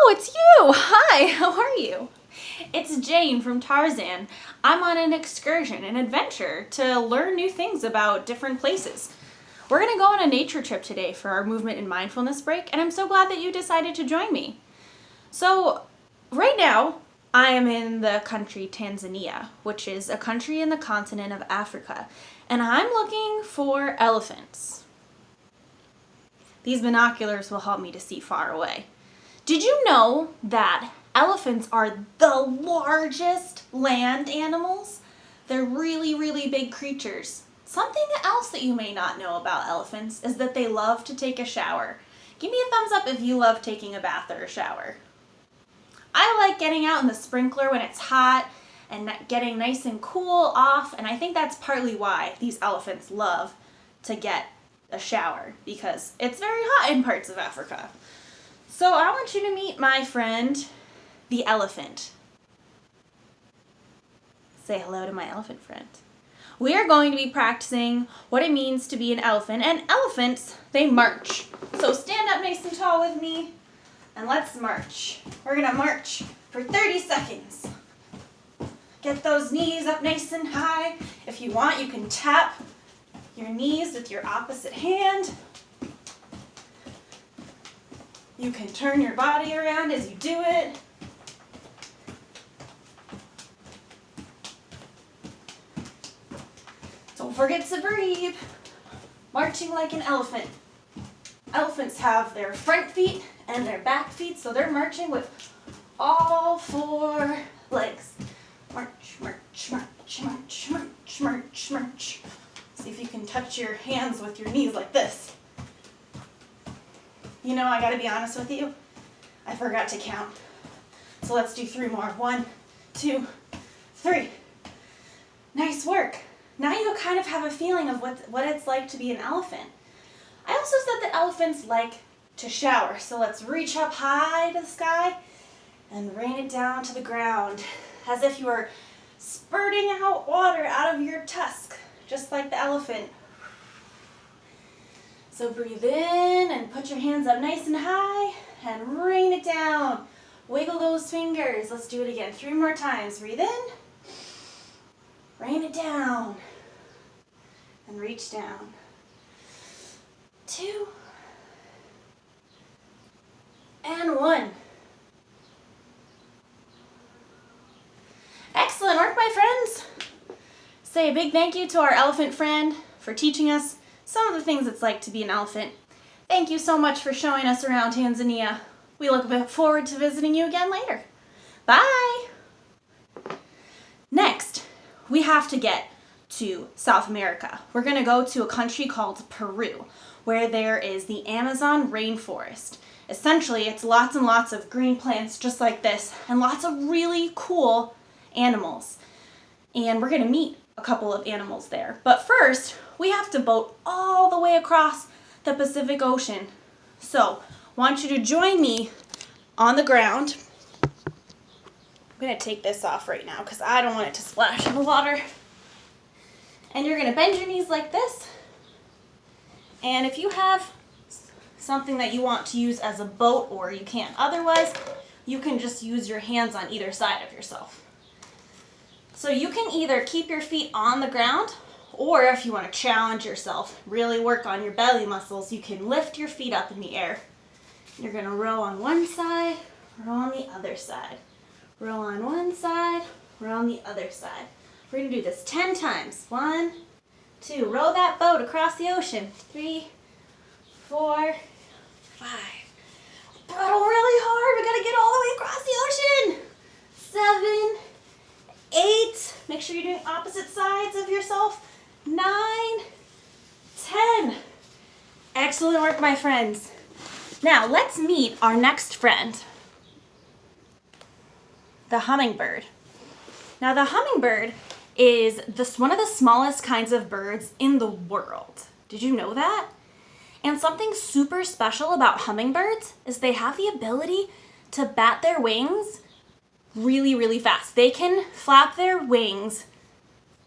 Oh, it's you! Hi, how are you? It's Jane from Tarzan. I'm on an excursion, an adventure, to learn new things about different places. We're gonna go on a nature trip today for our movement and mindfulness break, and I'm so glad that you decided to join me. So, right now, I am in the country Tanzania, which is a country in the continent of Africa, and I'm looking for elephants. These binoculars will help me to see far away. Did you know that elephants are the largest land animals? They're really, really big creatures. Something else that you may not know about elephants is that they love to take a shower. Give me a thumbs up if you love taking a bath or a shower. I like getting out in the sprinkler when it's hot and getting nice and cool off, and I think that's partly why these elephants love to get a shower, because it's very hot in parts of Africa. So I want you to meet my friend, the elephant. Say hello to my elephant friend. We are going to be practicing what it means to be an elephant, and elephants, they march. So stand up nice and tall with me, and let's march. We're gonna march for 30 seconds. Get those knees up nice and high. If you want, you can tap your knees with your opposite hand. You can turn your body around as you do it. Don't forget to breathe. Marching like an elephant. Elephants have their front feet and their back feet, so they're marching with all four legs. March, march, march, march, march, march, march. See if you can touch your hands with your knees like this. You know, I gotta be honest with you, I forgot to count. So let's do 3 more. 1, 2, 3. Nice work. Now you kind of have a feeling of what it's like to be an elephant. I also said that elephants like to shower, so let's reach up high to the sky and rain it down to the ground, as if you were spurting out water out of your tusk, just like the elephant. So breathe in and put your hands up nice and high and rain it down. Wiggle those fingers. Let's do it again 3 more times. Breathe in, rain it down, and reach down. 2, and 1. Excellent work, my friends. Say a big thank you to our elephant friend for teaching us some of the things it's like to be an elephant. Thank you so much for showing us around Tanzania. We look forward to visiting you again later. Bye! Next, we have to get to South America. We're going to go to a country called Peru, where there is the Amazon rainforest. Essentially, it's lots and lots of green plants just like this, and lots of really cool animals. And we're going to meet a couple of animals there. But first, we have to boat all the way across the Pacific Ocean. So, I want you to join me on the ground. I'm going to take this off right now because I don't want it to splash in the water. And you're going to bend your knees like this. And if you have something that you want to use as a boat, or you can't otherwise, you can just use your hands on either side of yourself. So you can either keep your feet on the ground, or if you want to challenge yourself, really work on your belly muscles, you can lift your feet up in the air. You're going to row on one side, row on the other side. Row on one side, row on the other side. We're going to do this 10 times. 1, 2. Row that boat across the ocean. 3, 4, 5. Paddle really hard. We got to get all the way across the ocean. 7, 8. Make sure you're doing opposite sides of yourself. 9, 10. Excellent work, my friends. Now, let's meet our next friend, the hummingbird. Now, the hummingbird is one of the smallest kinds of birds in the world. Did you know that? And something super special about hummingbirds is they have the ability to bat their wings really, really fast. They can flap their wings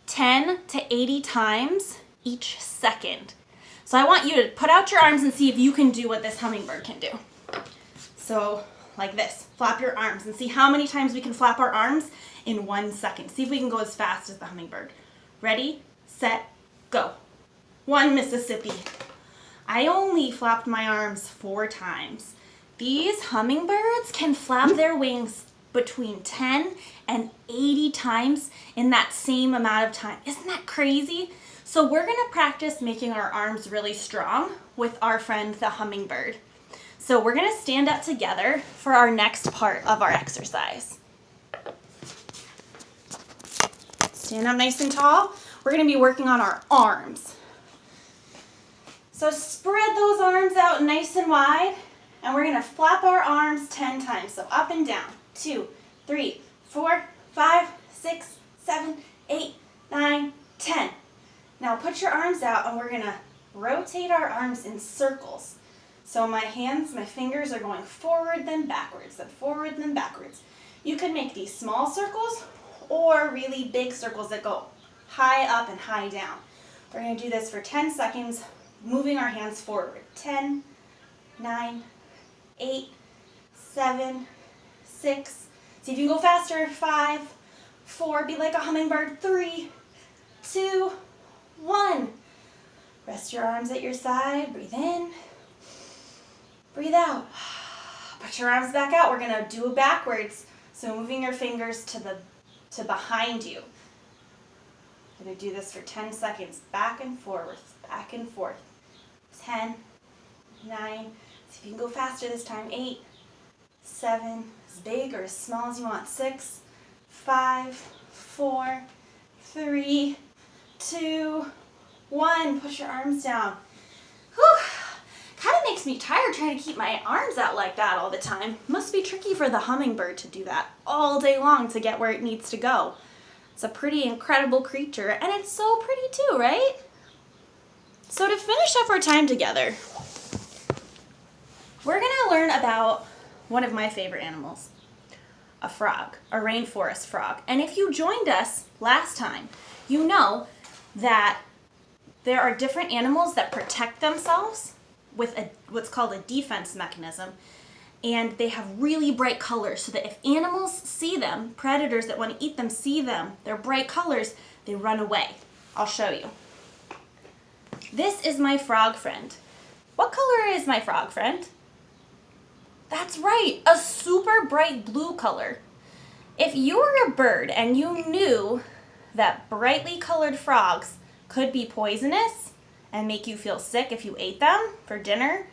10 to 80 times each second. So I want you to put out your arms and see if you can do what this hummingbird can do. So like this. Flap your arms and see how many times we can flap our arms in 1 second. See if we can go as fast as the hummingbird. Ready, set, go. 1 Mississippi. I only flapped my arms 4 times. These hummingbirds can flap their wings between 10 and 80 times in that same amount of time. Isn't that crazy? So we're gonna practice making our arms really strong with our friend the hummingbird. So we're gonna stand up together for our next part of our exercise. Stand up nice and tall. We're gonna be working on our arms. So spread those arms out nice and wide, and we're gonna flap our arms 10 times. So up and down, 2, 3, 4, 5, 6, 7, 8, 9, 10. Now put your arms out and we're gonna rotate our arms in circles. So my fingers are going forward, then backwards, then forward, then backwards. You can make these small circles or really big circles that go high up and high down. We're gonna do this for 10 seconds, moving our hands forward. 10, 9, 8, 7, 6. See if you can go faster. 5, 4, be like a hummingbird. 3, 2, 1. Rest your arms at your side. Breathe in. Breathe out. Put your arms back out. We're gonna do it backwards. So moving your fingers to behind you. I'm gonna do this for 10 seconds. Back and forth, back and forth. 10, 9. See if you can go faster this time. 8, 7, as big or as small as you want. 6, 5, 4, 3, 2, 1. Push your arms down. Whew. Kind of makes me tired trying to keep my arms out like that all the time. Must be tricky for the hummingbird to do that all day long to get where it needs to go. It's a pretty incredible creature, and it's so pretty too, right? So to finish up our time together, we're gonna learn about one of my favorite animals, a frog, a rainforest frog. And if you joined us last time, you know that there are different animals that protect themselves with what's called a defense mechanism, and they have really bright colors so that if animals see them, predators that want to eat them see them, their bright colors, they run away. I'll show you. This is my frog friend. What color is my frog friend? That's right, a super bright blue color. If you were a bird and you knew that brightly colored frogs could be poisonous and make you feel sick if you ate them for dinner,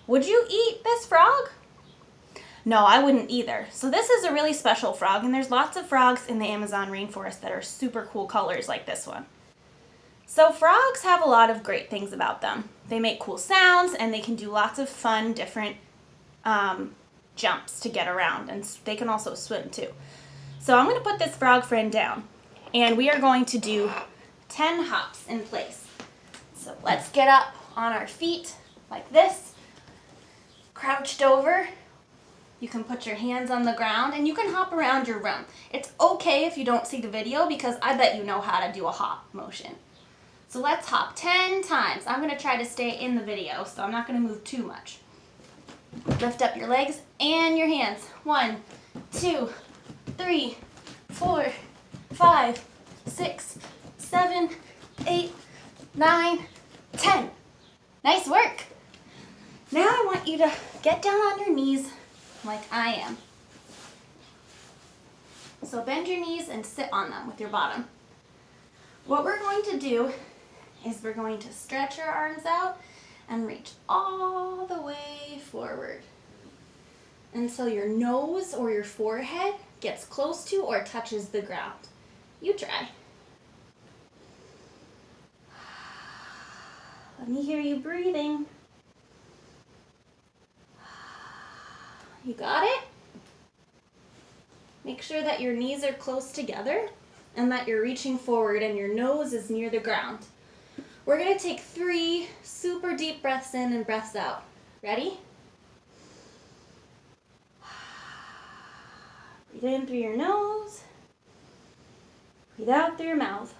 would you eat this frog? No, I wouldn't either. So this is a really special frog, and there's lots of frogs in the Amazon rainforest that are super cool colors like this one. So frogs have a lot of great things about them. They make cool sounds, and they can do lots of fun, different jumps to get around, and they can also swim too. So I'm going to put this frog friend down, and we are going to do 10 hops in place. So let's get up on our feet like this, crouched over. You can put your hands on the ground and you can hop around your room. It's okay if you don't see the video because I bet you know how to do a hop motion. So let's hop 10 times. I'm going to try to stay in the video, so I'm not going to move too much. Lift up your legs and your hands. 1, 2, 3, 4, 5, 6, 7, 8, 9, 10. Nice work. Now I want you to get down on your knees like I am. So bend your knees and sit on them with your bottom. What we're going to do is we're going to stretch our arms out and reach all the way forward until your nose or your forehead gets close to or touches the ground. You try. Let me hear you breathing. You got it? Make sure that your knees are close together and that you're reaching forward and your nose is near the ground. We're going to take 3 super deep breaths in and breaths out. Ready? Breathe in through your nose. Breathe out through your mouth.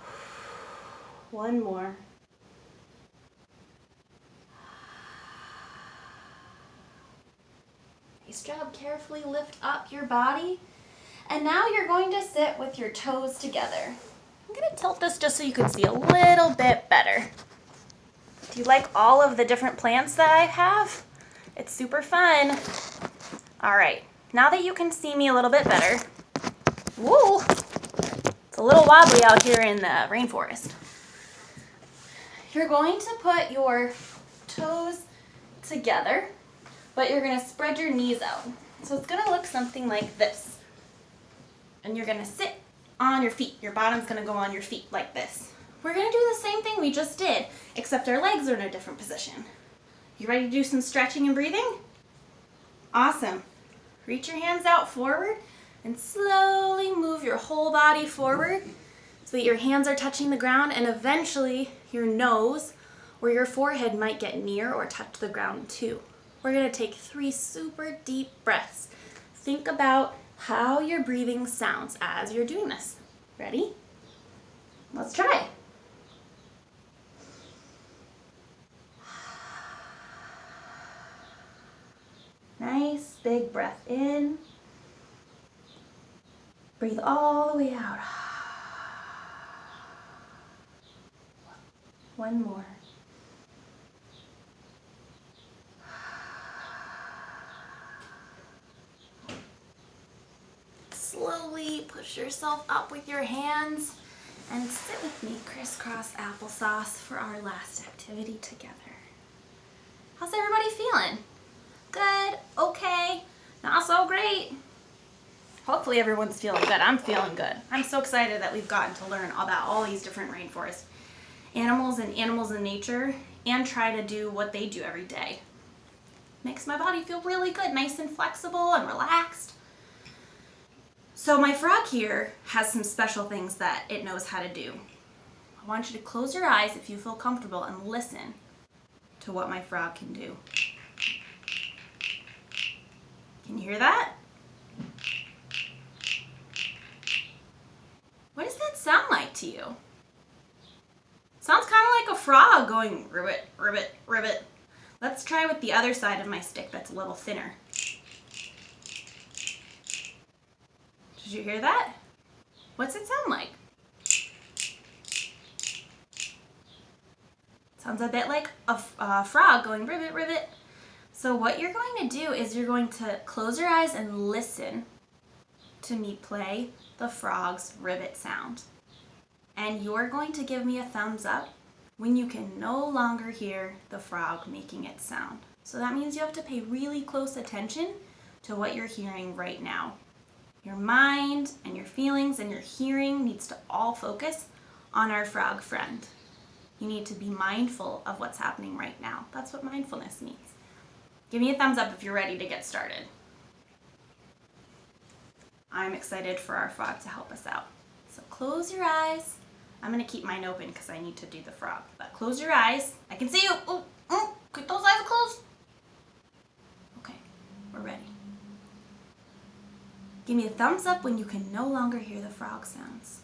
One more. Nice job. Carefully lift up your body. And now you're going to sit with your toes together. I'm going to tilt this just so you can see a little bit better. Do you like all of the different plants that I have? It's super fun. All right, now that you can see me a little bit better, woo, it's a little wobbly out here in the rainforest. You're going to put your toes together, but you're going to spread your knees out. So it's going to look something like this. And you're going to sit on your feet. Your bottom's going to go on your feet like this. We're going to do the same thing we just did, except our legs are in a different position. You ready to do some stretching and breathing? Awesome. Reach your hands out forward and slowly move your whole body forward so that your hands are touching the ground, and eventually your nose or your forehead might get near or touch the ground too. We're going to take 3 super deep breaths. Think about how your breathing sounds as you're doing this. Ready? Let's try. Nice big breath in. Breathe all the way out. One more. Slowly push yourself up with your hands and sit with me crisscross applesauce for our last activity together. How's everybody feeling? Good, okay, not so great. Hopefully everyone's feeling good. I'm feeling good. I'm so excited that we've gotten to learn about all these different rainforest animals and animals in nature and try to do what they do every day. Makes my body feel really good, nice and flexible and relaxed. So my frog here has some special things that it knows how to do. I want you to close your eyes if you feel comfortable and listen to what my frog can do. Can you hear that? What does that sound like to you? Sounds kind of like a frog going ribbit, ribbit, ribbit. Let's try with the other side of my stick that's a little thinner. Did you hear that? What's it sound like? Sounds a bit like a frog going ribbit, ribbit. So what you're going to do is you're going to close your eyes and listen to me play the frog's ribbit sound. And you're going to give me a thumbs up when you can no longer hear the frog making its sound. So that means you have to pay really close attention to what you're hearing right now. Your mind and your feelings and your hearing needs to all focus on our frog friend. You need to be mindful of what's happening right now. That's what mindfulness means. Give me a thumbs up if you're ready to get started. I'm excited for our frog to help us out. So close your eyes. I'm going to keep mine open because I need to do the frog. But close your eyes. I can see you. Keep those eyes closed. Okay, we're ready. Give me a thumbs up when you can no longer hear the frog sounds.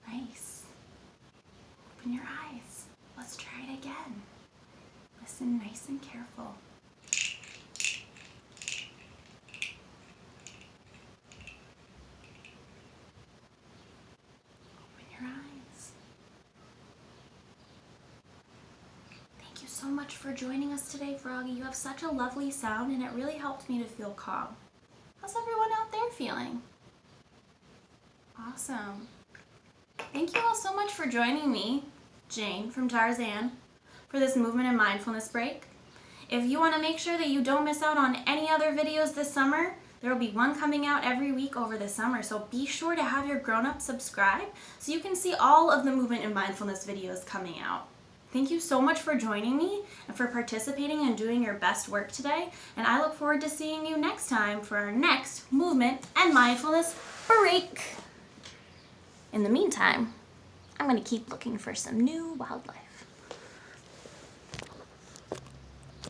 Nice. Open your eyes. Let's try it again. Listen nice and careful. Thank you so much for joining us today, Froggy. You have such a lovely sound and it really helped me to feel calm. How's everyone out there feeling? Awesome. Thank you all so much for joining me, Jane from Tarzan, for this movement and mindfulness break. If you want to make sure that you don't miss out on any other videos this summer, there will be one coming out every week over the summer, so be sure to have your grown-ups subscribe so you can see all of the movement and mindfulness videos coming out. Thank you so much for joining me and for participating and doing your best work today, and I look forward to seeing you next time for our next movement and mindfulness break. In the meantime, I'm going to keep looking for some new wildlife.